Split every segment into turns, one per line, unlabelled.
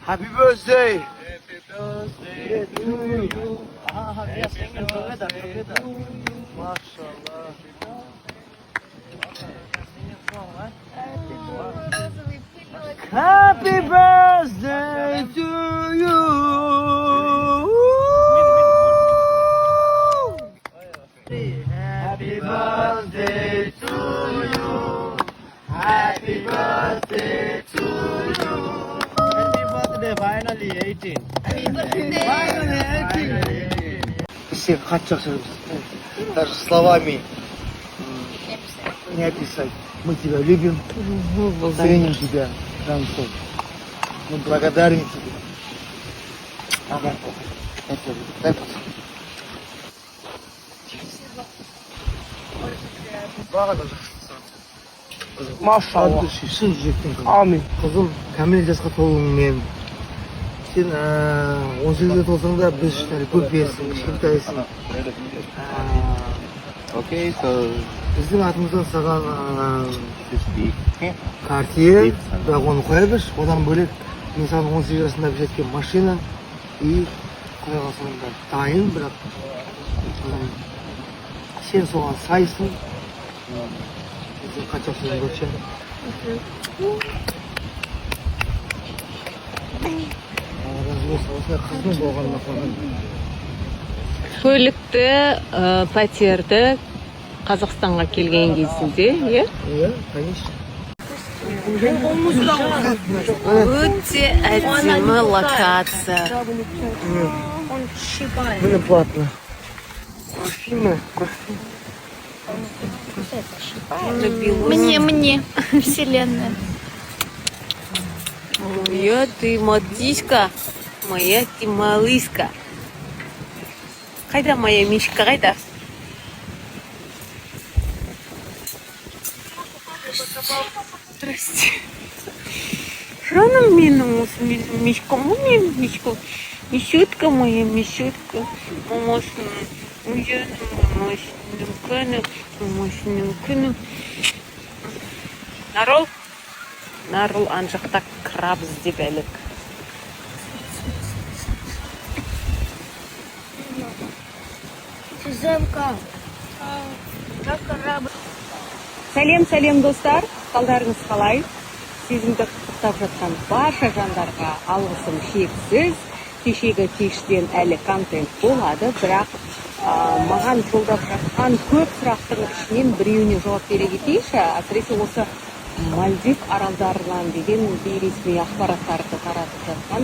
Happy birthday.
Happy birthday to you.
We are singing together. MashaAllah. Happy birthday to you. Happy birthday to you. Happy birthday to you. Happy birthday, finally 18. Finally 18. Все хотят, даже словами не описать. Мы тебя любим, ценим тебя, Жансу. Мы благодарны тебе. Ага. Дай поцелуй.
Машалла.
Шын жүректен
Амин.
қызым, кәмел жасқа толуыңмен сен 18-ге толсаң да біз үшін әлі көп берсің, кішкентайсың.
Okay, so
Біздің атымыздан саған
this big.
картие, бірақ оны қоя берші. Одан бөлек мен саған 18 жасында бір жеткен машина и құдай қаласа онда дайын, бірақ сен соған сайсың. Сен қанша сөз көрші. Разы болсын, осындай қыздың болғанына қуанамын.
Көлікті, пәтерді Қазақстанға келген кезінде, иә?
Иә, конечно.
Өте әдемі локация.
Міне платно. Кофе.
Мне, вселенная.
Моя ты матиська, моя ты малыска. Қайда моя мишка, қайда? Здрасте. Жаным менің осы мишкам, моя мишка. Мишутка моя, мишутка. Мамасының ұяны, мамасының күні, мамасының күні. Нарыл анжақта краб іздеп әлік. Сәлем достар, қалдарыңыз қалай? Сезімді құттықтап жатқан барша жандарға алғысым шексіз. Кешегі кештен әлі контент болады, бірақ маған жолдап жатқан көп сұрақтың ішінен біреуіне жауап бере кетейінші. Әсіресе осы Мальдив аралдарынан деген бейресми ақпараттарды таратып жатқан.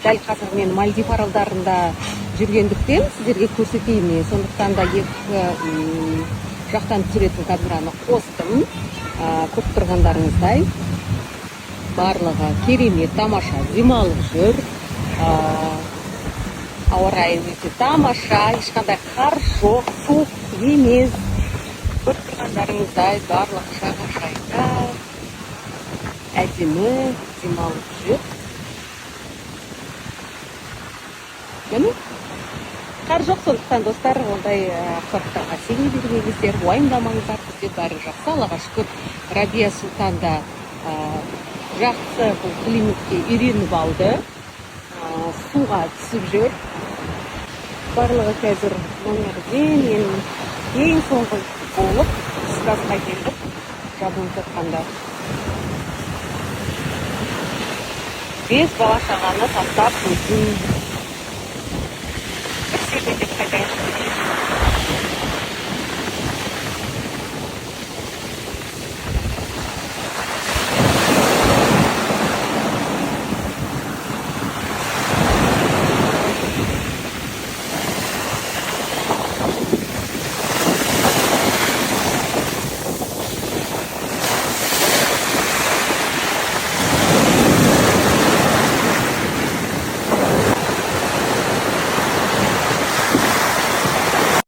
Дәл қазір мен Мальдив аралдарында жүргендіктен сіздерге көрсетейін. Сондықтан да екі жақтан түсіретін камераны қостым. Көріп тұрғандарыңыздай барлығы керемет, тамаша демалып жүр. Ауа райы өте тамаша, ешқандай қар жоқ, суық емес. Көріп тұрғандарыңыздай барлығы жағажайда әдемі демалып жүр. Және қар жоқ, сондықтан достар, ондай ақпараттарға сене бермеңіздер, уайымдамаңыздар, бізде бәрі жақсы, Аллаға шүкір. Рабия Сұлтан да жақсы бұл климатке үйреніп алды, суға түсіп жүр. Барлығы қазір номерден ең соңғы болып түсказға келдік, жабылып жатқанда. 5 бала шағаны тастап өзін бір серуендеп қайтайын.